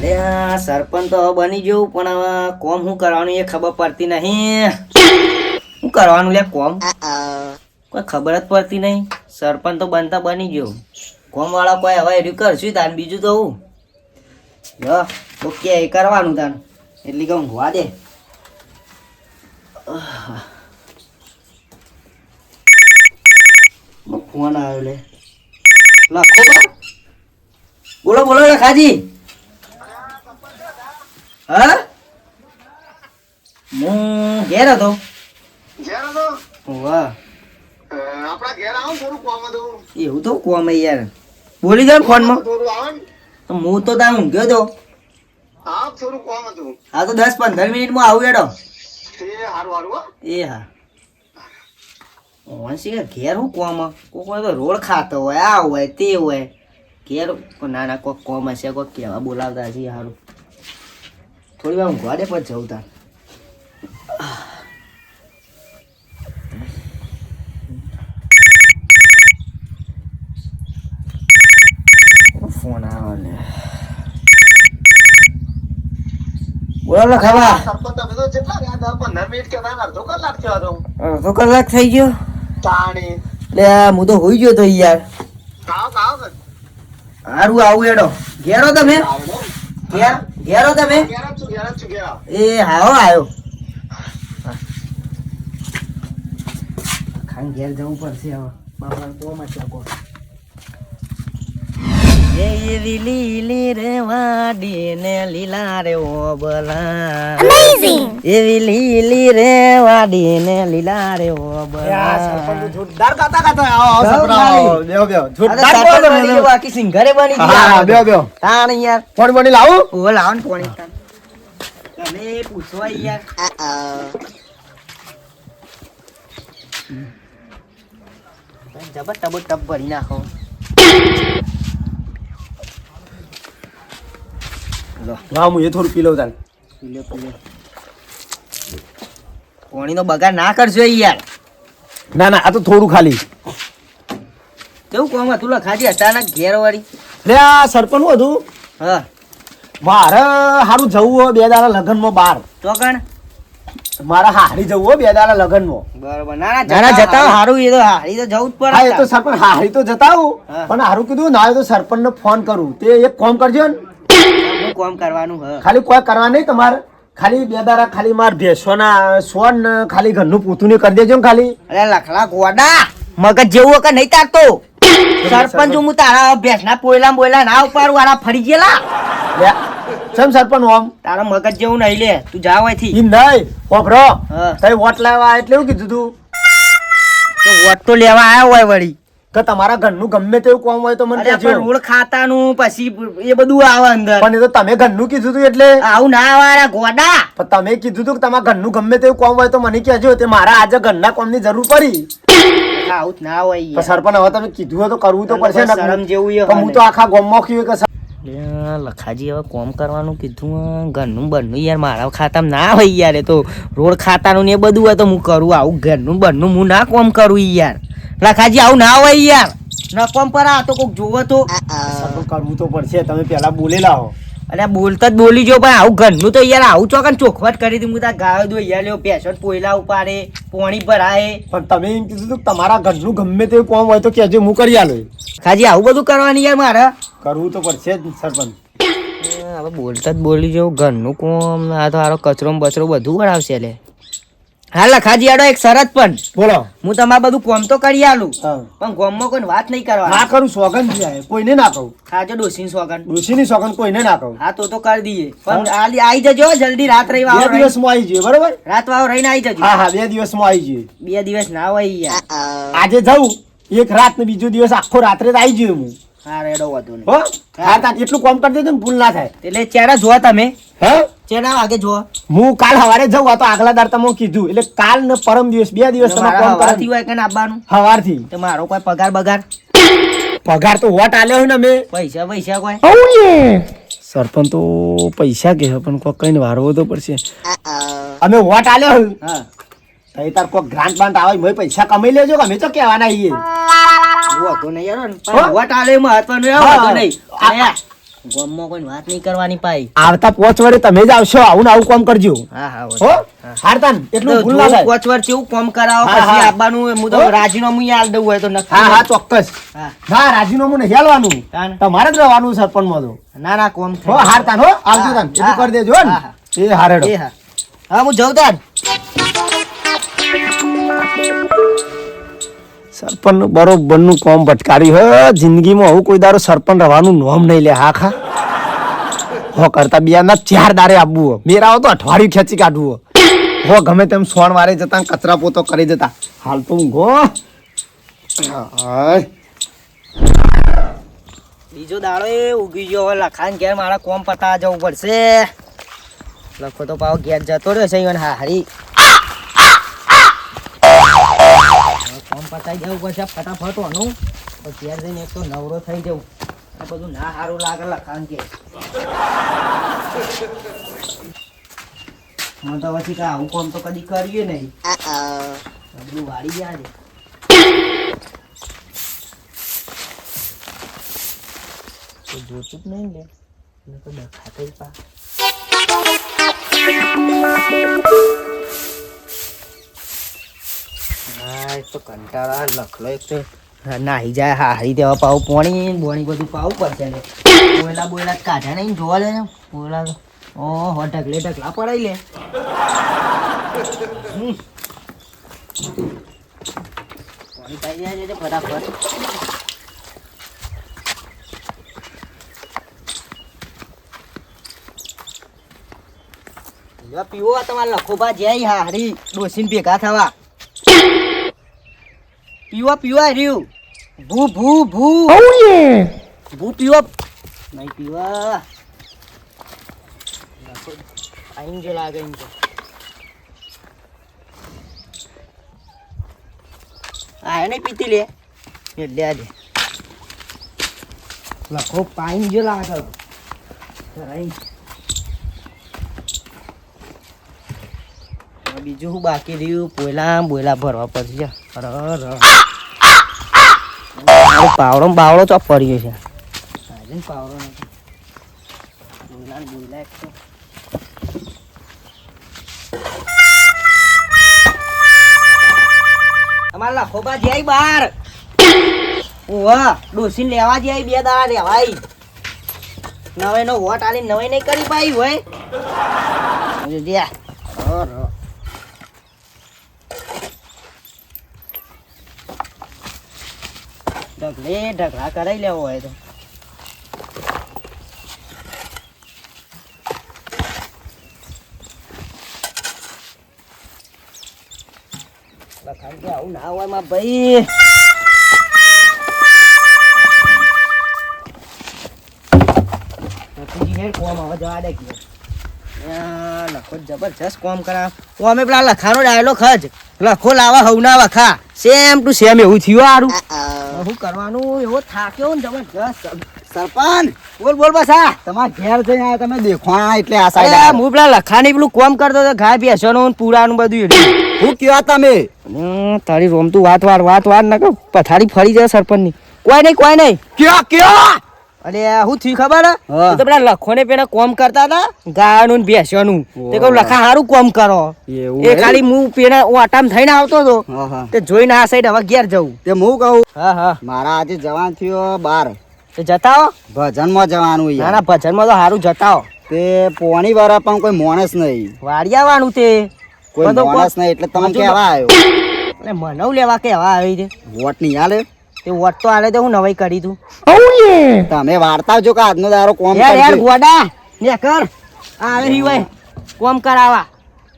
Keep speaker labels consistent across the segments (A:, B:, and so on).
A: લે આ સરપંચ તો હવે બની ગયું પણ હવે કોમ શું કરવાનું એ ખબર પડતી નહીં. શું કરવાનું લે કોમ કોઈ ખબર જ પડતી નહીં. સરપંચ તો બનતા બની ગયો, કોમ વાળા કોઈ હવે એર્યું કરશું તાન બીજું તો હું ઓકે કરવાનું તાન એટલી કહું ઊંઘવા દે. ફોન આવ્યો લે લખો બા. બોલો બોલો લખાજી. હા હું ઘેર હતો. વાહ એવું તો કોમ યાર બોલી જાવ ફોનમાં તો હું તો ત્યાં ઊંઘ્યો તો. હા તો 10-15 મિનિટમાં આવું એડો. એ હા ઘેર હું કોમ કોઈ તો રોડ ખાતો હોય આ હોય તે હોય ઘેર ના ના કોઈક કોમ હશે કોઈક કહેવા બોલાવતા હશે સારું. થોડી વાર ઊંઘવા દે પછી જવું તાર. ફોન આવે ને બોલો ખાવા. અડધો કલાક થઈ ગયો લે હું તો હોઈ ગયો તો યાર. સારું આવું એડો. ઘેરો તમે ઘેરો તમે એ હાઓ આવ્યો. ખાન ઘેર જવું પડશે હવે બાપા તો મચા એવી લીલી રે વાડી ને લીલા રે ઓબલા. એવી લીલી રે વાડી ને લીલા રે ઓબલા.
B: જોરદાર ગાતા ગાતા આવો સપના બેઓ બેઓ જોરદાર બોલો
A: બાકી સિંગરે બની ગયા.
B: હા બેઓ બેઓ
A: તાણ યાર
B: ફોન બની લાવું.
A: ઓ લાવ ને પોણી તાણ તમે પૂછવા યાર. જબર ટબ ટબ ભરી નાખો.
B: હા હું એ થોડું પી લઉં તાન.
A: પોણી નો બગાડ ના કરજો યાર.
B: ના ના આ તો થોડું ખાલી.
A: કેવું કોમ હતું લખાજી અચાનક ઘેર વાળી.
B: લે આ સરપંચ નું હતું.
A: હા
B: મારે હારું જવું હોય 2 દાડા લગનમાં બહાર.
A: તો કણ
B: મારે હારી જવું હોય 2 દાડા લગનમાં.
A: બરોબર ના ના જતા હારું એ તો હારી તો જવું જ પડે.
B: હા એ તો સરપંચ હારી તો જતા આવું
A: હા.
B: પણ હારું કીધું ના તો સરપંચ ને ફોન કરું તે એક ફોન કરજો ને.
A: હું કોમ કરવાનું હ.
B: ખાલી કોઈ કરવા નહીં તમારે ખાલી 2 દાડા ખાલી માર ભેંસોના સોન ને ખાલી ઘરનું પૂતું કરી દેજો ને ખાલી.
A: અરે લખલા ગોડા મગજ જેવું કે નહીં તારતો. સરપંચ હું તારા ભેંસના પોયલા બોયલા ના ઉપાડું વાળા ફરી ગયેલા.
B: લે સમ સરપંચ ઓમ
A: તારા મગજ જેવું નહીં લે તું જાવ અહીંથી.
B: ઈ નહીં ઓભરો
A: હા.
B: તઈ વોટ લાવવા એટલે એવું કીધું તું
A: તો વોટ તો લેવા આવ્યો હોય વળી.
B: કે તમારા ઘરનું ગમે તેવું કામ હોય તો મને
A: અરે
B: કહેજો.
A: પણ રોડ ખાતાનું પછી એ બધું આવે અંદર.
B: પણ એ તો તમે ઘરનું કીધું તું એટલે
A: આવું ના આવે ગોડા.
B: પણ તમે કીધું તું કે તમારા ઘરનું ગમે તેવું કામ હોય તો મને કહેજો તે મારા આજે ઘરના કામની જરૂર પડી.
A: આવું જ ના હોય
B: તો
A: યાર.
B: સરપંચ હવે તમે કીધું હોય તો કરવું તો પડશે ને.
A: શરમ જેવું એ
B: પણ હું તો આખા ગામમાં કીધું કે
A: લખાજી હવે કોમ કરવાનું કીધું ઘરનું બનનું યાર મારા ખાતામાં ના હોય યાર. એ તો રોડ ખાતાનું ને એ બધું હોય તો હું કરું. આવું ઘરનું બનનું હું ના કોમ કરું યાર. લખાજી આવું ના હોય યાર. ના કોમ પર આ તો કોક જોવો તો
B: સરપંચ કરવું તો પડશે. તમે પેલા બોલેલા હો.
A: અરે બોલતા જ બોલી જો પણ આવું ઘરનું તો યાર આવું ચોકન ચોખવટ કરી હતી. હું તાર ગાયો દો યાર લ્યો પેસોટ પોયલા ઉપાડે પોણી ભરાય.
B: પણ તમે એમ કીધું તું કે તમારા ઘરનું ગમે તેવું કામ હોય તો કહેજો હું કરી આલું.
A: ખાજી આવું બધું કરવાની યાર મારે.
B: કરવું તો પડશે જ સરપંચ.
A: હવે બોલતા જ બોલી જવું ઘરનું કોમ. આ તો હારો કચરો બચરો બધું કરાવશે લે. હા લખાજી આડો એક શરત પણ.
B: બોલો.
A: હું તમારે બધું કોમ તો કરી આલું
B: હા.
A: પણ ગામમાં કોઈ વાત નહીં કરવાની.
B: ના કરું સોગન છે કોઈને ના કહું.
A: ખાજો ડોસીની સોગન.
B: ડોશીની સોગન કોઈને ના કહું.
A: હા તો કરી દઈએ પણ આવી જજો જલ્દી. રાત રહી
B: 2 દિવસમાં આવી જઈએ બરોબર.
A: રાત વાવ રહીને આવી જજો.
B: હા હા 2 દિવસમાં આવી જઈએ.
A: 2 દિવસ ના હોય યાર.
B: આજે જાઉં એક રાત ને બીજો દિવસ આખો રાત્રે જ આવી જઈએ હું.
A: હા રેડો વાંધો નહીં.
B: હો હા તા એટલું કામ કરી દેજો ને ભૂલ ના થાય.
A: એટલે ચેડા જો તમે
B: હે
A: ચેડા વાગે જો.
B: હું કાલ સવારે જાઉં આ તો આગલા દાડ તમે કીધું એટલે કાલ ને પરમ દિવસ 2 દિવસ તમે કામ
A: હવારથી
B: કરો
A: હોય કે આવવાનું.
B: સવારથી.
A: તો મારો કોઈ પગાર બગાર
B: પગાર તો વોટ આલ્યો હોય ને મેં.
A: પૈસા કોઈ
B: સરપંચ તો પૈસા કે પણ કોઈ કઈ વારવો તો પડશે. અમે વોટ આલ્યો હોય
A: હા
B: તઈ તાર કોઈ ગ્રાન્ટ બાન્ટ આવે મેં પૈસા કમાઈ લેજો કે અમે તો કહેવાના છીએ.
A: વાંધો નહીં યાર પણ વોટ આલે મહત્વનું એ વાંધો નહીં. ગામમાં કોઈ વાત નહીં કરવાની પાઈ.
B: આવતા 5 વર્ષે તમે જ આવશો, આવું ને આવું કામ કરજો.
A: હા હા
B: હો હારતાન એટલું ભૂલ ના થાય.
A: 5 વર્ષ કેવું કામ કરાવો
B: હા,
A: પછી
B: હા.
A: આવવાનું હું તો રાજીનામું ય આલ દઉં હોય તો નક્કી.
B: હા હા ચોક્કસ.
A: હા.
B: ના રાજીનામું નહીં હાલવાનું,
A: તાન.
B: તમારે જ રહેવાનું સરપંચમાં તો.
A: ના ના કોમ
B: હો હારતાન હો આવજો તાન એટલું કરી દેજો હો ને.
A: હા,
B: એ હારેડો.
A: એ હા હા હું જઉં તાન.
B: સરપંચ નું બરોબર નું કોમ ભટકારી હે જિંદગીમાં હું કોઈ દારો સરપંચ રહેવાનું નોમ નહીં લે. હા ખા હો કરતા બિયાના 4 દારે આપવું હો, મેરા તો અઠવાડિયું ખેંચી કાઢવું હો. હો ગમે તેમ સોણ વારે જતા કચરા પોતો કરી જતા. હાલ તો ઊંઘો. હાય.
A: બીજો દાડો એ ઉગી ગયો હવે લખાણ ઘેર મારા કોમ પતા જવું પડશે. લખો તો પાવ ઘેર જતો રહ્યો છે ઈવન હારી. હવે કોમ પતાઈ જવું પડશે ફટાફટ વાનું. પછી ઘેર જઈને એક તો નવરો થઈ જવું. આ બધું ના સારું લાગે લખાણ કે મને તો પછી કે આવું કોમ તો કદી કર્યું નહીં. બધું વાળી ગયા છે. કોઈ જોતું જ નહીં લે એને તો દેખાતો જ પા. હા એક તો કંટાળા લખલો એક તો નાહી જાય હારી દેવા પાવું પોણી બોણી બધું પાવું પડશે ને. બોયલા બોયલા કાઢ્યા નહીં જોવા લે ને બોયલા ઓહો ઢગલે ઢગલા પડાઈ લે. પાણી પાઈ જાય છે ફટાફટ. પીવો તમારે લખોબા જાય હારી ડોસીને ભેગા થવા. પીવો પીવો રહ્યું ભૂ ભૂ ભૂ ભૂ પીવો નહીં પીવા. આઈન જો લાગે એમ તો આ નહીં પીતી લે એટલે આજે લખો પાઈન જો લાગે. બીજું શું બાકી રહ્યું પોયલા બોયલા ભરવા પડશે. પાવડો બાવડો ચોપ પડ્યો છે. પાવડો નથી બોયલા બોયલા એક તો અમારે લખોબા જાય બહાર. ઓહ ડોસીને લેવા જાય 2 દાડા લેવાય. નવે નો વોટ આલી નવે નહીં કરી પાઈ હોય. ઢગલે ઢગલા કરાઈ લેવો હોય તો લખાણ કે આવું ના હોય માં ભાઈ. કોમ હવે જવા દે લખો જબરજસ્ત કોમ કરા. અમે પેલા લખાનો ડાયલો ખજ લખો લાવા હવના વખા સેમ ટુ સેમ એવું થયું હારું. શું કરવાનું એવો થાક્યો ને જબરજસ્ત.
C: સરપંચ
A: બોલ બોલ બસ આ
C: તમારા ઘેર જઈને આયા તમે દેખવા એટલે આ
A: અરે
C: સાઈડ
A: હું પેલા લખાની પેલું કોમ કરતો હતો ગાય ભેંસોનું પૂરાનું બધું એટલું.
C: હું કયો તમે
A: તારી રોમ તું વાત વાર ના કહું પથારી ફરી જાય સરપંચ ની. કોઈ નહીં
C: કયો કયો
A: અરે હું થયું ખબર હે?
C: હા.
A: એ તો પેલા લખોને પેલા કોમ કરતા હતા ગાયનું ને ભેંસોનું. તે કહું લખા હારું કોમ કરો.
C: એવું
A: એ
C: એમ?
A: ખાલી હું પેલા ઓટામ થઈને આવતો હતો
C: હા હા
A: તે જોઈને આ સાઈડ હવે ઘેર જવું.
C: તે હું કહું
A: હા હા
C: મારા આજે જવાન થયો 12
A: તે જતા હો.
C: ભજનમાં જવાનું
A: ના
C: યાર
A: ના ભજનમાં તો હારું જતા હો.
C: તે પોણી વાળા પણ કોઈ માણસ નહીં
A: વાડી આવવાનું તે
C: કોઈ
A: પણ તો
C: માણસ નહીં એટલે તમે
A: હજુ
C: કેવા આવ્યો
A: એટલે મનવ લેવા કેવા આવી છે
C: વોટ નહીં હાલે
A: તે વોટ તો આલે તો હું નવાઈ કરી તું.
C: તમે વાર્તા જો કે આજનો દારો કોમ
A: યાર યાર
C: કરજો
A: ગોડા ને કર આવે હી ભાઈ કોમ કરાવા.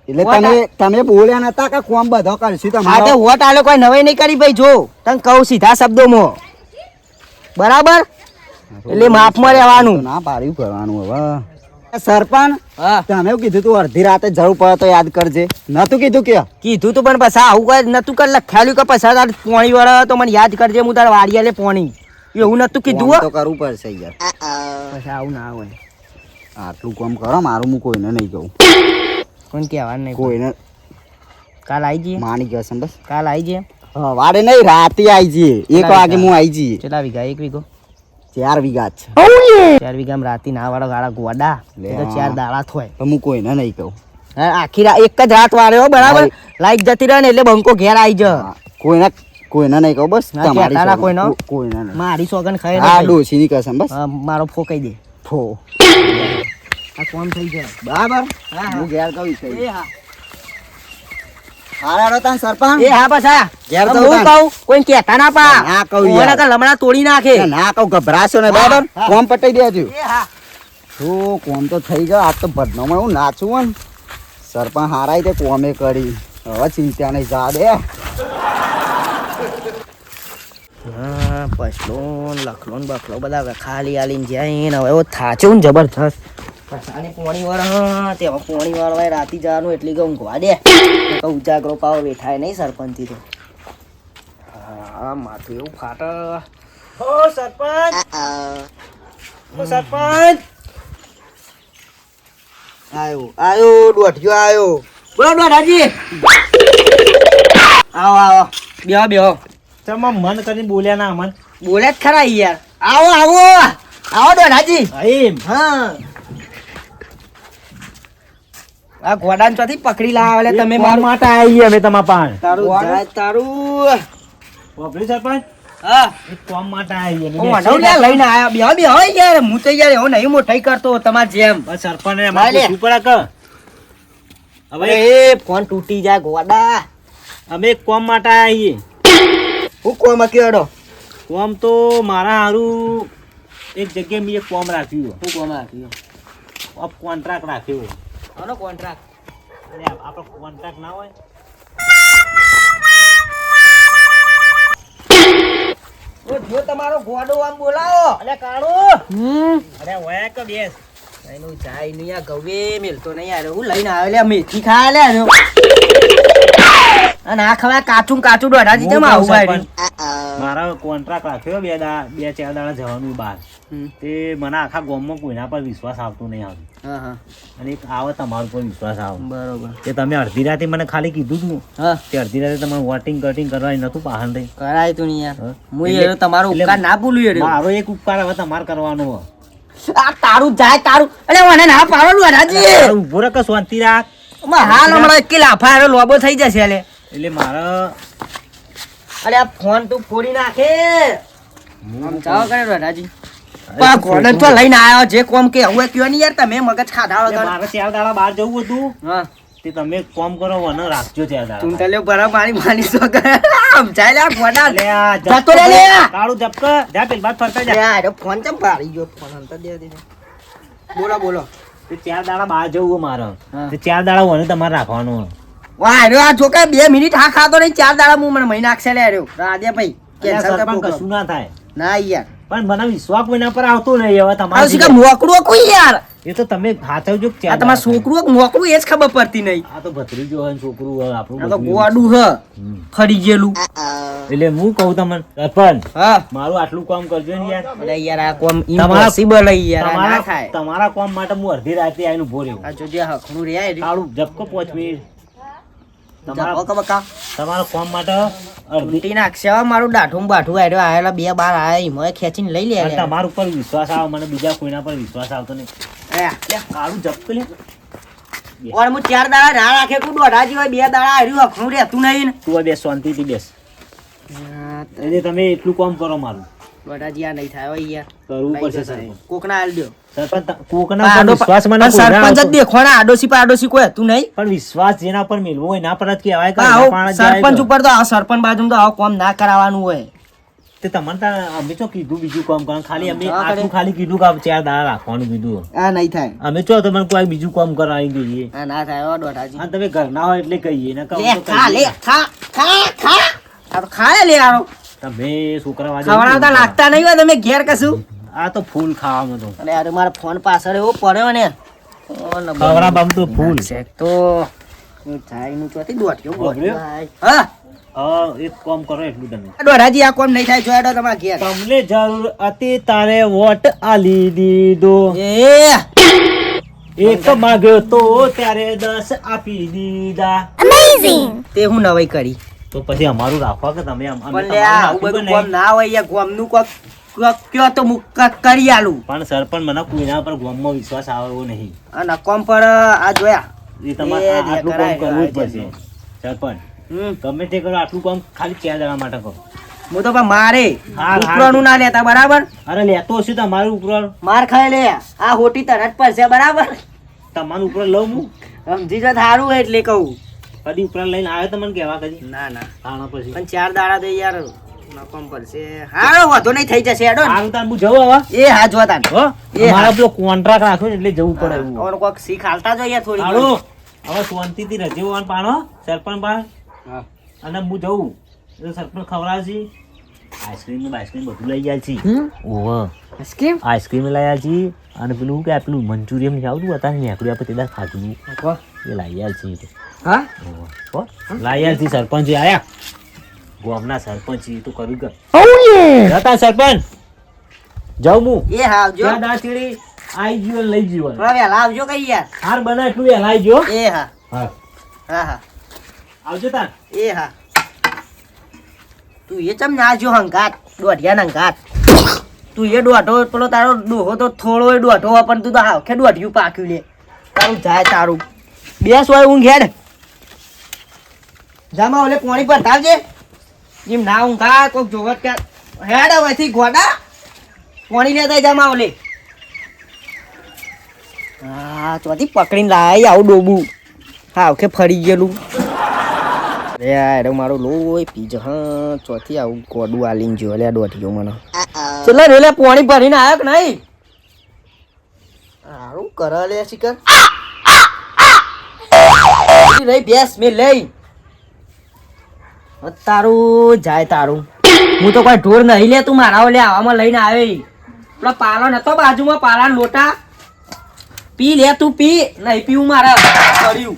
C: એટલે
A: વોટ
C: તમે બોલ્યા નતા કે કોમ બધો કરશું
A: આ તે
C: તમારો
A: વોટ આલે કોઈ નવાઈ નહીં કરી ભાઈ જો તને કહું સીધા શબ્દોમાં બરાબર એટલે માફમાં રહેવાનું.
C: ના પાડ્યું કરવાનું હવે સરપંચ
A: હા
C: તમે એવું કીધું તું અડધી રાતે જરૂર પડે તો યાદ કરજે નતું કીધું કે
A: કીધું તું પણ પછી આવું કઈ નતું કર લખાયું કે પછી તાર પોણી વાળા તો મને યાદ કરજે હું તાર વાડિયા લે પોણી એવું નતું કીધું
C: કોમ
A: હો.
C: તો કરવું પડશે યાર
A: પછી આવું ના હોય
C: આટલું કામ કરો મારું હું કોઈને નહીં કહું
A: કોણ કહેવાનું નહીં.
C: કોઈને
A: કાલ આવી જઈએ
C: માની ગયો બસ
A: કાલ આવી જઈએ.
C: વાડે નહીં રાતે આવી જઈએ 1 વાગે હું આવી જઈએ
A: કેટલા વીઘા 1 વીઘો
C: 4 વીઘા જ છે
A: 4 વીઘામાં રાતી ના વાળા ગાળા ગોડા
C: લે
A: એ તો 4 દાડા થોય
C: પણ હું કોઈને નહીં કહું.
A: હા, આખી રાત એક જ રાત વાળ્યો બરાબર લાઈટ જતી રહે ને એટલે બંકો ઘેર આવી જ
C: કોઈને નહીં કહું બસ.
A: ના, કહેતા ના કોઈનો?
C: કોઈને નહીં.
A: મારી સોગન ખાઈ
C: આ ડોશીની કસમ બસ.
A: મારો ફોકાઈ દે
C: ફો
A: આ કોમ થઈ જાય
C: બરાબર.
A: હા.
C: હું ઘેર કહું છું.
A: એ હા
C: હારા રોતાન સરપંચ.
A: એ હા બસ હા
C: ઘેર
A: હું
C: જવું
A: કહું કોઈ કહેતા ના પા
C: ના કહું યાર.
A: ઓલા કે લમણા તોડી નાખે
C: ના કહું ગભરાશો ને બરાબર.
A: હા.
C: કોમ પટાઈ દેજો.
A: એ હા
C: શું કોમ તો થઈ ગયો. આજ તો ભડનામાં હું નાચું હોય ને સરપંચ હારાય તે કોમે કરી. હવે ચિંતા નહીં જા દે.
A: હા પછલો લખલો ને બખલો બધા ખાલી આલીને જાય ને હવે એવો થાચું ને જબરજસ્ત પછાની પોણી વાળા તેમાં પોણી વાળવા રાતી જવાનું એટલી કે ઊંઘવા દે તો ઉજાગરો પાવ બેઠાય નહીં સરપંચથી તો હા માથું એવું ફાટ ઓ સરપંચ
C: આયો દોઢિયો આયો.
A: બોલો દોઢાજી આવો આવો બેહો બેહો
D: તમામ મન કરીને બોલ્યા ના મન
A: બોલે જ ખરા યાર આવો આવો આવો દોઢાજી
D: એમ
A: હા આ ઘોડાને ચોથી પકડી લાવે તમે
D: કોમ
A: મારું
D: માટે આવી અમે તમારા પાન
A: તારું જાય તારું
D: વાપરી સરપંચ
A: હા
D: એક કોમ માટે આવી અમે
A: હું વઢાઉ લે લઈને આયા બેહો બેહો યાર હું તો યાર એવો નહીં મોટાઈ કરતો તમાર જેમ
D: સરપંચ ને
A: હા, લે.
D: અમારે પૂછવું પડે કે હવે
A: હવે એ ફોન તૂટી જાય ગોડા
D: અમે એક કોમ માટે આવીએ
A: હું કોમ કેડો
D: કોમ તો મારા હારું એક જગ્યાએ મેં એક કોમ રાખ્યું
A: હું કોમ રાખ્યો
D: ઓફ કોન્ટ્રાક્ટ રાખ્યો
A: આનો કોન્ટ્રાક્ટ
D: એટલે આપણો કોન્ટ્રાક્ટ ના હોય
A: ઓ જો તમારો ગોડો આમ બોલાવો
D: અરે કાળો અરે ઓય કે બેસ
A: એનું જાય નહીં આ ગવે મેલતો નહીં યાર હું લઈને આવ્યો લે મેથી ખા લે અને આ ખવાય કાચું કાચું દોઢાજી કેમ આવું વાળી
D: મારા કોન્ટ્રાક્ટ રાખ્યો બે 4 દાડા જવાનું બહાર તે મને આખા ગામમાં કોઈના પર વિશ્વાસ આવતો નહીં આવતો
A: હા હા
D: અને એક આવે તમારા પર વિશ્વાસ આવે
A: બરોબર
D: તે તમે અડધી રાતે મને ખાલી કીધું જ
A: હા
D: તે અડધી રાતે તમારે વોટિંગ કટિંગ કરવા નતું પાહન થઈ
A: કરાય તું નહીં યાર
D: હા.
A: હું એ તમારો
D: એટલે
A: ઉપકાર ના ભૂલ્યું યાર
D: મારો એક ઉપકાર હવે તમારે કરવાનો હો.
A: આ તારું જાય તારું અરે મને ના પાડો દોઢાજી
D: તારું ઊભો રહે કે શાંતિ રાખ
A: હાલ હમણાં કે લાફા હારો લોબો થઈ જશે લે
D: એટલે મારે
A: અરે આ ફોન તું ફોડી નાખે આમ ચાવો કરે દોઢાજી પા ઘોડે તો લઈને આવ્યો જે કોમ કે હવે કયો નહીં યાર તમે મગજ ખાધા
D: એટલે
A: વગર
D: મારે 4 દાડા બહાર જવું હતું
A: હા
D: તે તમે કોમ કરો અને રાખજો 4 દાડા
A: તું તલે બરા મારી માની સો કરે આમ ચાલ આ ઘોડા
D: લે આ
A: જતો રે લે
D: કાળું જપક જા પેલ બાદ ફરતા જા
A: યાર ફોન ચમ પાડી ગયો ફોન અંતર દે દે બોલો બોલો
D: તે 4 દાડા બહાર જવું મારે
A: હા.
D: તે 4 દાડા ઓને તમારે રાખવાનું
A: વાહ અરે આ છોકરા 2 મિનિટ હા ખાતો નહીં 4 દાડા હું મને મહિના નાખશે લે રહ્યો રાધે ભાઈ કેન્સલ કર
D: સરપંચ
A: program.
D: કશું ના થાય
A: ના યાર
D: પણ મને વિશ્વાસ કોઈના પર આવતો નહીં હવે
A: આ
D: તમારે
A: શીખા મોકળું કોઈ યાર
D: એ તો તમે સાચવજો કે
A: આ તમારા છોકરું મોકળું એ જ ખબર પડતી નહીં
D: આ તો ભત્રીજો હોય ને છોકરું હોય આપણું
A: આ તો
D: બધું.
A: ગોડું હ
D: હમ.
A: ખરી ગયેલું
D: એટલે હું કહું તમને સરપંચ
A: હા
D: મારું આટલું કામ કરજો ને યાર
A: અરે યાર આ કોમ
D: તમારા-
A: ઇમ્પોસિબલ યાર આ ના થાય
D: તમારા કામ માટે હું અડધી રાતે આવીને ઉભો રહ્યો
A: આ જોજે હખણું રે યાર
D: કાળું ઝપકો 5 મિનિટ તમારા તમારા કામ માટે અડધી
A: ઊંટી નાખશે હવે મારું દાઢું બાઠું આયરો આયેલા 2 બાર આયા ઈમોય ખેંચીને લઈ લે
D: અને તમારા ઉપર વિશ્વાસ આવે મને બીજા કોઈના પર વિશ્વાસ આવતો નહીં
A: લે
D: કાળું ઝપકો લે
A: ઓર હું 4 દાડા ના રાખે કુ દોઢાજી હોય 2 દાડા આર્યું હખણું રહેતું નહીં ને
D: તું હવે બેસ શાંતિથી બેસ એટલે તમે એટલું કામ કરો મારું
A: દોઢાજી આ નહીં થાય હોય યાર
D: કરવું પડશે સરપંચ
A: કોકના આલ દો
D: સરપંચ કોકના પર વિશ્વાસ મને કોઈના
A: સરપંચ જ
D: આવતો-
A: દેખવાના આડોશી પર આડોશી કોઈ હતું નહીં
D: પણ વિશ્વાસ જેના પર મેળવો હોય એના પર જ કહેવાય કે
A: હા,
D: એના
A: આવું
D: પાણે જાય
A: સરપંચ
D: તો.
A: ઉપર તો આ સરપંચ બાજુ તો આવું કામ ના કરાવવાનું હોય
D: તે તમને તો અમે તો કીધું બીજું કામ કરવાનું ખાલી અમે
A: હા,
D: આટલું
A: કરે.
D: ખાલી કીધું કે આ 4 દાડા રાખવાનું કીધું
A: આ નહીં થાય
D: અમે ચો તમને કોઈ બીજું કામ કરાવી દઈએ
A: આ ના થાય હો દોઢાજી
D: હા તમે ઘરના હોય એટલે કહીએ ને કહું
A: લે
D: તો
A: ખા લે
D: કહીએ.
A: ખા ખા ખા આ તો ખાય લે આરો
D: તમે છોકરા વાજે
A: ખવડાવતા લાગતા નહીં હોય તમે ઘેર કશું
D: આ તો ફૂલ ખાવાનું તો
A: અને યાર મારા ફોન પાછળ એવો પડ્યો ને ફોન
D: ખવડાવવામાં તો ફૂલ
A: શેક તો થાય નું ચોથી દોઢિયો
D: બગડ્યો?
A: હા
D: એક કામ કરો એટલું તમે
A: દોઢાજી આ કોમ નહીં થાય જોડો તમારા ઘેર
D: તમને જરૂર હતી તારે વોટ આલી દીધો
A: એ
D: એક માગ્યો તો ત્યારે 10 આપી દીધા
A: તે હું નવાઈ કરી
D: તો પછી અમારું રાખવા કે તમે
A: પણ લે આ આવું બધું કોમ ના હોય યાર ગોમનું કોક કયો તો હું કરી આલું.
D: પણ સરપંચ મને કોઈના પર ગામમાં વિશ્વાસ આવે એવો નહીં.
A: આ નકોમ પર આ જોયા
D: એ તમારે
A: એ
D: આટલું કામ
A: કરાય,
D: કરવું જ પડશે સરપંચ. ગમે તે કરો આટલું કામ ખાલી 4 જણા માટે કરો.
A: હું તો પણ મારે
D: હા,
A: ઉપરાનું ના લેતા બરાબર.
D: અરે લેતો હશે તમારું ઉપર,
A: માર ખાઈ લે આ હોટી તરત પડશે બરાબર.
D: તમારું ઉપર લઉં હું.
A: સમજી જો થારું હોય એટલે કહું.
D: કદી ઉપર લઈને આવ્યો તો મને કહેવા કદી.
A: ના ના
D: આના પછી
A: પણ 4 દાડા તો યાર નકોમ પડશે. હારો વાંધો નહીં થઈ જશે હેડો ને.
D: હારું તાર હું જવું હવે.
A: એ હા જોતા ને.
D: હો
A: એ હા.
D: મારા પેલો કોન્ટ્રાક્ટ રાખ્યો ને એટલે જવું પડે એવું.
A: ઓર કોક શીખ હાલતા જોઈએ થોડી.
D: હાલો હવે શાંતિથી રજેવાન પાડો સરપંચ પાસે.
C: હા.
D: અને હું જઉં એટલે સરપંચ ખવડાવશે. આઈસ્ક્રીમ ને બાઈસ્ક્રીમ બધું લઈ જાય છે. ઓહો
A: કેમ
D: આઈસ્ક્રીમ લઈ આવ્યા છીએ અને પેલું કે પેલું મંચુરિયન જે આવતું હતા ને આપણે તે દાડ ખાધું એ લઈ આવ્યા છીએ.
A: હા
D: હો લઈ આવ્યા છીએ સરપંચ આયા ગામના સરપંચ એ તો કર્યું કે જતા સરપંચ જાઉં હું.
A: એ હા આવજો.
D: ત્યાં દાચીડી આઈ જીવન લઈ જીવન
A: થોડા વહેલા આવજો કઈ યાર.
D: હાર બના એટલું વહેલા આઈ જો.
A: એ હા
D: હા
A: હા હા
D: આવજો તાર.
A: એ હા તું એ ચમ ના જો હંગાત દોઢિયા હંગાત. તું એ દોઢો પેલો તારો ડોહો તો થોડો એ દોઢો હોય પણ તું તો હાવ કે દોઢિયું પાક્યું લે. તારું જાય તારું બેસ હોય ઊંઘ હેડ. જામાં ઓલે પાણી પર ધાવજે. જેમ ના ઊંઘા કોક જોવત કે હેડ હવેથી ગોડા પાણી લેતા જામાં ઓલે. હા ચોથી પકડીને લાય આવું ડોબું હાવ કે ફરી ગયેલું. અરે યાર મારો લોહી પીજ હા ચોથી આવું ગોડું આલીને જો લે દોઢિયો મને. ચલો રેલે પાણી ભરીને આવ્યો કે નહીં. સારું કરે લે શિકર. રહી ભેંસ મેં લઈ તારું જાય તારું. હું તો કોઈ ઢોર નહીં લે તું મારા ઓલે આવામાં લઈને આવે. પેલો પાલો નતો બાજુમાં પાલાનો લોટા પી લે તું પી નહીં પીવું મારા કર્યું.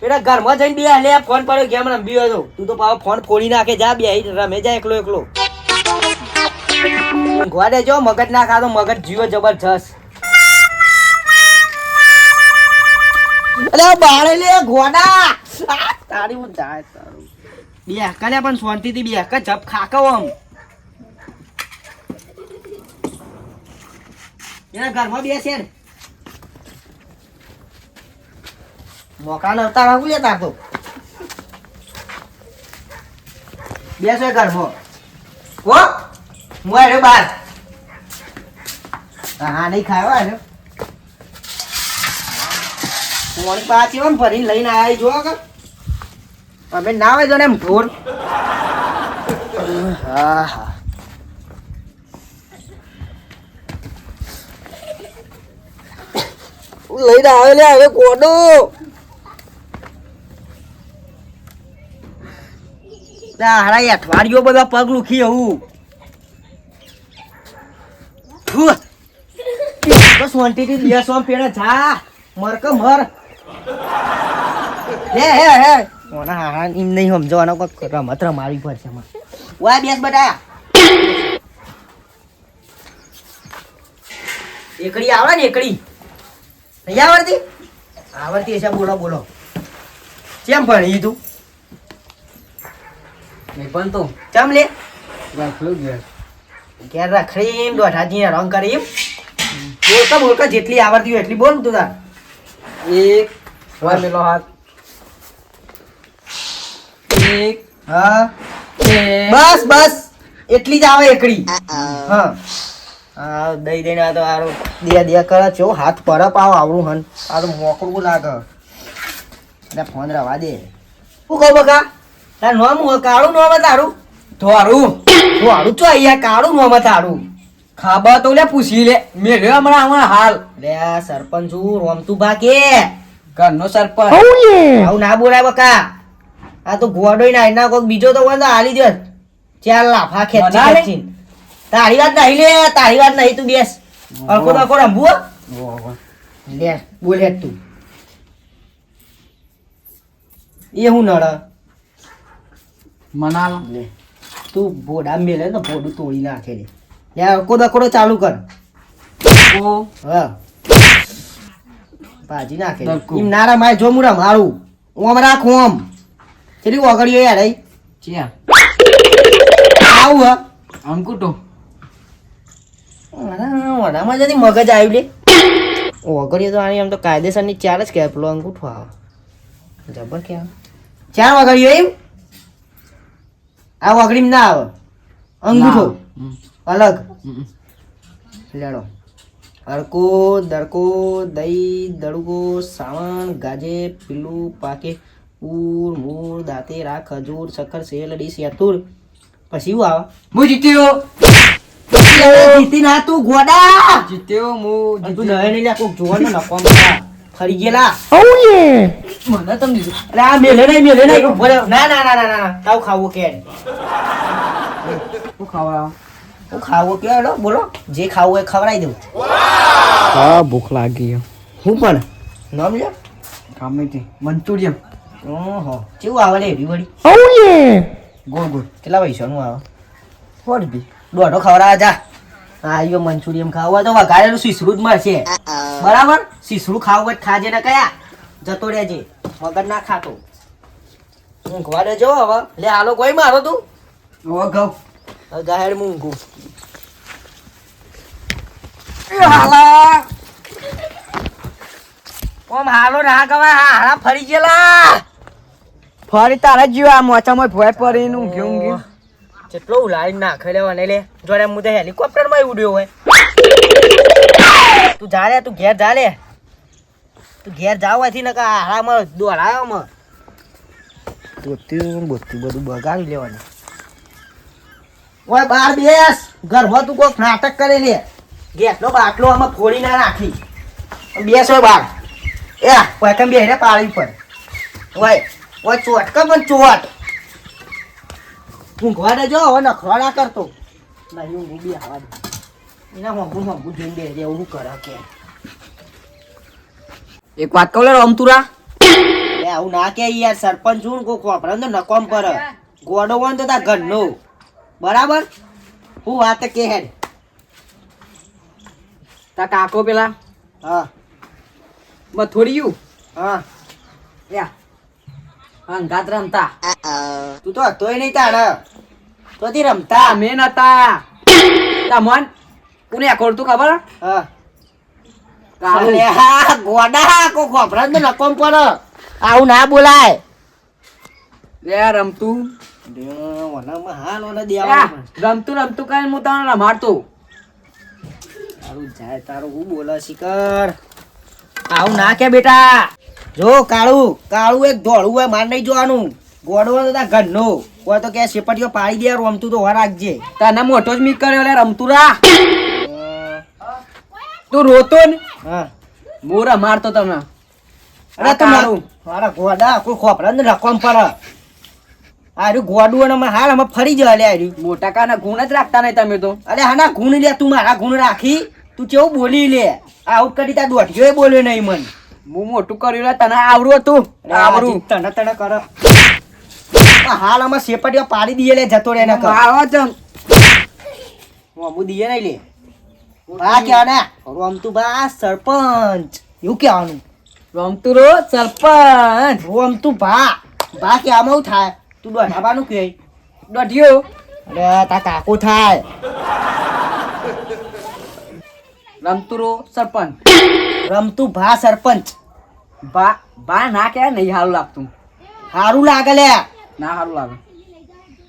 A: પેલા ઘરમાં જઈને બે લે ફોન પડ્યો ગેમ રમી હતો તું તો પાછો ફોન ફોડી નાખે જા બે રમે જા એકલો એકલો. ઊંઘવા દેજો મગજ ના ખાતો મગજ જીવો જબરજસ્ત. અરે બાળે લે ઘોડા તારી હું જાય તારું બે કલે પણ શાંતિથી બે કે જપ ખાકો આમ એના ઘરમાં બેસે ને મોકા નતા રાખું લે તાર તો બેસો ઘરમાં હો હું આવ્યો બાર. હા નહીં ખાયો આવ્યો મોડી પાછી એમ ભરીને લઈને આવ્યા જો કે અમે ના હોય જો ને એમ ઢોર. હા હા લઈને આવે લે હવે ગોડો. હારા અઠવાડિયો બધા પગ લુખી હું બસ શાંતિથી બેસવા પેલા જા મર કે મર. હે કોના હારા એમ નહીં સમજવાનો કોઈ રમત રમાવી પડશે એમાં. વાય બેસ બધા એકડી આવડે ને એકડી નહીં આવડતી. આવડતી હશે બોલો બોલો કેમ ભણી તું
C: પણ તો
A: ચમ લે
C: રાખલું જ
A: ઘેર રખડીને દોઢાજી રંગ કરી બોલકા જેટલી આવડતી હોય એટલી બોલ તું તાર.
C: એક મેલો હાથ એક
A: હા
C: બે
A: બસ બસ એટલી જ આવે એકડી. હા હા દઈ દઈને આ તો આરો દે કરે છો હાથ પરપ આવો આવડું હન આ તો મોકળું લાગે. એટલે ફોન રવા દે. શું કહું બકા તાર નોમ કાળું નોમ તારું ધોરું ધોરું ચો અહીંયા કાળું નોમ તારું.
C: ખાબા તો લે પૂછી લે મેં હમણાં હાલ
A: લે આ સરપંચ હું રોમતું ભાગે
C: ઘરનો સરપંચ
A: આવું ના બોલાય બકા. આ તો ગોડોય ના એના કોઈક બીજો તો કોઈ હાલી દે 4 લાફા ખેંચી
C: મના લે.
A: ખેંચી. તારી વાત નહીં લે તારી વાત નહીં તું બેસ અડકો દડકો રમવું હો? લે બોલે તું એ હું નળ
C: મનાલ
A: લે તું બોડા મેલે ને બોડું તોડી નાખે લે લે અડકો દડકો ચાલુ કર.
C: ઓ
A: હા ભાજી નાખે
C: દડકો.
A: એમ ના રમાય જો હું રમાડું ઓમ રાખું ઓમ કેટલી ઓગળીઓ યાર
C: ચિયા
A: આવું હ
C: અંકુટો
A: ઓનામાં જતી મગજ આવ્યું લે ઓગળીએ તો આની આમ તો કાયદેસરની 4 જ કહેવાય પેલો અંગૂઠો આવે જબર કે 4 વગડીઓ એમ આ વગડીમાં ના આવે અંગૂઠો અલગ લેડો અરકો દરકો દઈ દડુકો સાવણ ગાજે પીલું પાકે પૂર મૂળ દાંતે રા ખજૂર સખર શેલડી સેતુર પછી શું આવે
C: હું જીત્યો
A: જીતી ના તું ગોડા
C: જીત્યો હું
A: તું નહે નહીં લ્યા કોક જોવાનું નકોમ ફરી ગયેલા
C: મને તમે દીધું
A: અરે આ મેલે નહીં બોલે ના ના ના ના ના તાવ ખાવું કે
C: શું ખાવા
A: હું ખાવું કે હેડો બોલો જે ખાવું એ ખવડાવી દઉં
C: હા ભૂખ લાગી
A: હું પણ નામ લે
C: ગમે તે મંચુરિયન
A: ઓહો કેવું આવે લે એવી વળી
C: ગોળ ગોળ
A: કેટલા પૈસાનું આવે
C: ફોર બી
A: દોઢો ખવડાવવા જા આયો મંચુરિયન ખાવું તો વઘારેલું શીસડું જ મળશે બરાબર શીસડું ખાવું હોય તો ખાજે ને કયા જતો રહેજે મગજ ના ખાતો ઊંઘવા દેજો હવે લે હાલો કોઈ મારો તું
C: ઓ ગૌ
A: ગાહેડ હું ઊંઘું
C: હાલા
A: ઓમ હાલો ના કવા હારા ફરી ગયેલા
C: ફરી તારા જીવા મોચામાં ભોય પડીને ઊંઘ્યું
A: જેટલો ઉલાડી નાખે લેવાને લે જોડે હું તો હેલિકોપ્ટર માં ઉડ્યો હોય તું જા લે તું ઘેર જા લે તું ઘેર જાવથી ને હારામાં દોડાવમાં બોતું બધું બગાડી લેવાનું ઓય બાર બેસ ઘરમાં તું કોઈક નાટક કરે લે ગેસનો બાટલો આમાં ફોડી ના નાખી બેસ હોય બાર એ પકમ બેને પાડી પર ઓય ઓય ચોટકા પણ ચોટ ઊંઘવા દેજો હવે નખવાડા કરતો નહીં ઊંઘું બી આવા દે એના હોંગું જોઈને બે એવું કરે કે
C: એક વાત કહું લે રમતુરા
A: એ આવું ના કે યાર સરપંચ છું ને કોઈ ખોપરા તો નકોમ પર ગોડો હોય ને તો તાર ઘરનો બરાબર હું વાત કે હેડ
C: તા કાકો પેલા
A: હા
C: મથોડિયું
A: હા
C: યા અંગાત રમતા
A: તું તો હતોય નહીં તાણ તોથી રમતા
C: અમે નતા તા મન કોને ખોલતું ખબર
A: હા
C: કાળુ.
A: અરે હા ગોડા કોઈ ખોપરા તો નકોમ પર આવું ના બોલાય
C: લે રમતું
A: ઓનામાં હાલ ઓના
C: યા,
A: દેવાનું
C: રમતું રમતું કઈ હું તને રમાડતો
A: તારું જાય તારું હું બોલે શિકર આવું ના કે બેટા જો કાળું કાળું એક ધોળું હોય માર નહીં જોવાનું ગોડો હોય તો તાર ઘરનો હોય તો કે સેપટીઓ પાડી દે રમતું તો હવા રાખજે
C: તને મોટો જ મી કર્યો લે રમતું રા તું રોતો ને
A: હા
C: હું રમાડતો તમને
A: અરે તું
C: કાળું.
A: મારા ગોડા કોઈ ખોપરા ને રકમ પર આર્યું ગોડું અને અમે હાલ અમે ફરી જાય લે આર્યું
C: મોટા કાના ગુણ જ રાખતા નહીં તમે તો
A: અરે હાના ગુણ લે તું મારા ગુણ રાખી તું કેવું બોલી લે આઉટ કરી તાર દોઢિયો બોલ્યો નહીં મન
C: હું મોટું કર્યું લે તને આવડું હતું આવડું
A: તને તને કર હાલ અમે સેપટીઓ પાડી દઈએ લે જતો રે ને કર
C: મારવા જ
A: હું દઈએ નહીં લે બા કહેવા ને રમતું બા સરપંચ એવું કહેવાનું
C: રમતું રો સરપંચ
A: રમતું બા કે આમાં એવું થાય તું દોઢાબાનું કે
C: દોઢિયો
A: અરે તા કાકો થાય
C: રમતું રો સરપંચ
A: રમતું ભા સરપંચ
C: બા બા ના કે નહીં સારું લાગતું
A: સારું લાગે લે
C: ના સારું લાગે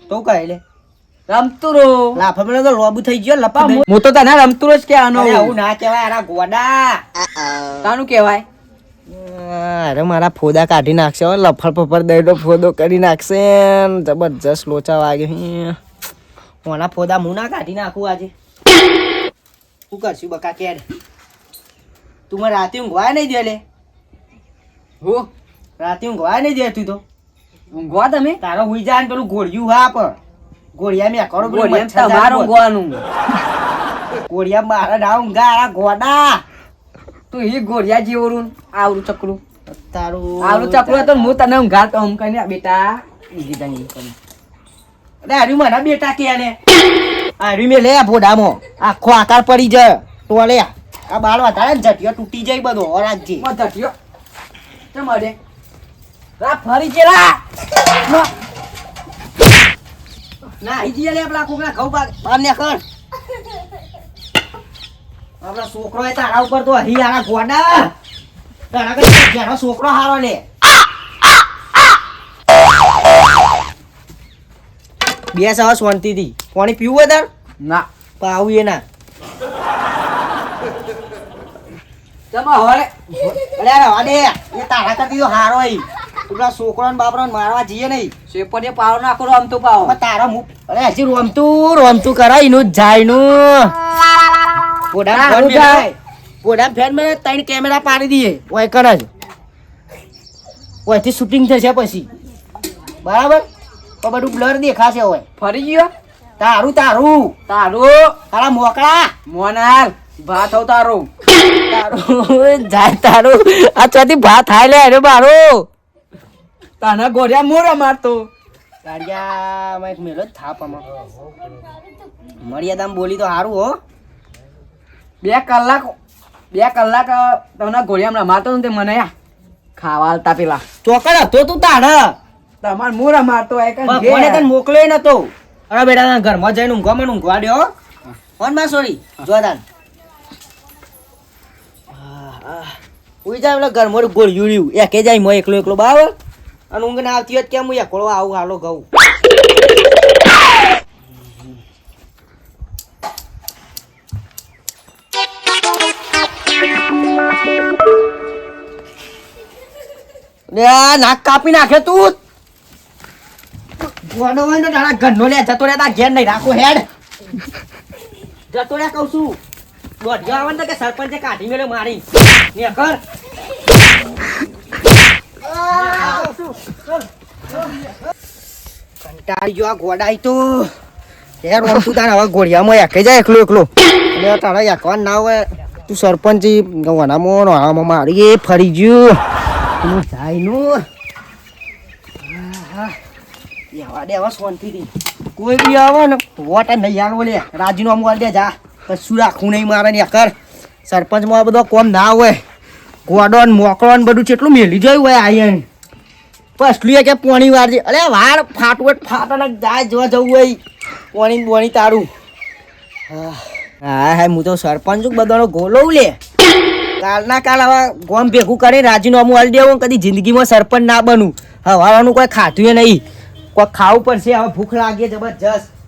A: તો કહે લે
C: રમતું રો
A: લાફા મને તો લોબુ થઈ ગયો લપા દે.
C: હું તો તને રમતું રો જ કે આનો
A: અરે આવું ના કહેવાય અરે ગોડા
C: તાનું કહેવાય
A: અરે મારા ફોદા કાઢી નાખશે હો લફડ ફફડ દઈડો ફોદો કરી નાખશે ને જબરજસ્ત લોચા વાગે ઓના ફોદા હું ના કાઢી નાખું આજે શું કરશું બકા કેડ તું મને રાતે ઊંઘવા નહીં દે લે
C: હો
A: રાતે ઊંઘવા નહીં દે તું તો
C: ઊંઘવા તમે
A: તારો હુઈ જાય ને પેલું ઘોડિયું હા પણ ઘોડિયા મેં કરો પેલું
C: ગોળીએ
A: મચ્છર
C: તમારું
A: જાતું
C: ઊંઘવાનું
A: ઘોડિયા મારા ના ઊંઘા આ ગોડા
C: તું ઈ ગોળિયા જેવરું આવરું ચકરું
A: તારું
C: આવરું ચકરું તો હું તને ઊંઘાડતો ઊંઘ કરીને બેટા ઊંઘી જા ઊંઘ કરીને.
A: અરે હાર્યું મારા બેટા કે ને હાર્યું મેં લે ભોડામાં આખો આકાર પડી જાય તો લે આ બાળ વધારે ને જટિયો તૂટી જાય બધો રાખજે
C: મત ધટ્યો ચમ અડે રા ફરી જે રા
A: ના અહીં જઈએ લે પેલા કોકના ઘઉં બહાર ને કર આપણા છોકરો એ તારા ઉપર તો હરી આના ગોડા તારા કઈ જેનો છોકરો હારો લે બે સવા શાંતિથી પાણી પીવું હોય તાર
C: ના
A: પાવું એ ના
C: તમે હવે
A: અરે રવા દે એ તારા કરતી તો હારો અહીં પેલા છોકરો ને બાપરો મારવા જઈએ નહીં
C: શેપડીએ પાવ નાખો આમ તો પાવ
A: પણ તારા મુખ અરે હજી રોમતું કરાય એનું જ જાય નું પોડા ફેન મેં 3 કેમેરા પાડી દઈએ ઓય કરે જ ઓયથી શૂટિંગ થશે પછી બરાબર તો બધું બ્લર દેખાશે ઓય
C: ફરી ગયો
A: તારું તારા મોકળા
C: મોનાલ ભાત હોવ તારું
A: જાય તારું આ ચોથી ભાત થાય લે અરે મારો
C: તને ગોળ્યા મોરા મારતો
A: ગાડિયામાં એક મેલો જ થાપ આમાં મર્યાદામાં બોલી તો સારું હો
C: 2 કલાક તમને ગોળિયામાં મારતો ને તે મને ખાવા આલતા પેલા
A: ચોકડ હતો તું તારા
C: તમાર મોરા મારતો
A: કોને તને મોકલ્યો નતો અરે બેટા તારા ઘરમાં જઈને ઊંઘવા દ્યો ફોન માં સોરી જોદાન ઉઈ જાય એટલે ઘરમાં ગોળ્યું એકે જાય મો એકલો બરાબર અને ઊંઘ ના આવતી હોય કેમ હું એકલો આવું હાલો ઘઉં નાક કાપી નાખે તું ગોડો હોય ને તારા ઘરનો લે જતો રે તારા ઘેર નહીં રાખો હેડ જતો રે કહું છું દોઢ આવે ને કે સરપંચે કાઢી મેળ્યો મારી ને કર કંટાળી જો આ ગોડાઈ તો યાર રમતું તારે હવે ગોળિયામાં એકે જાય એકલો એટલે તારા એકવાન ના હોય તું સરપંચ વનામાં મારી એ ફરી ગયું નું જાય નું એવા દે હવે શાંતિથી કોઈ બી આવે ને વોટ નહીં આવો લે રાજીનામું આલી દે જા કશું રાખવું નહીં મારે ને કર સરપંચમાં આ બધો કોમ ના હોય ગોડો ને મોકળો ને બધું કેટલું મેલી જોયું હોય આયન પસલું કે પોણી વાર અરે વાર ફાટો જાય જોવા જવું હોય પોણી બોણી તારું હા હું તો સરપંચ બધાનો ગોલો લે કાલના કાલ હવે ગોમ ભેગું કરી રાજીનામું આલી દેવું કદી જિંદગીમાં સરપંચ ના બનું હવાનું કોઈ ખાતું નહીં કોઈ ખાવું પડશે હવે ભૂખ લાગે જબરજસ્ત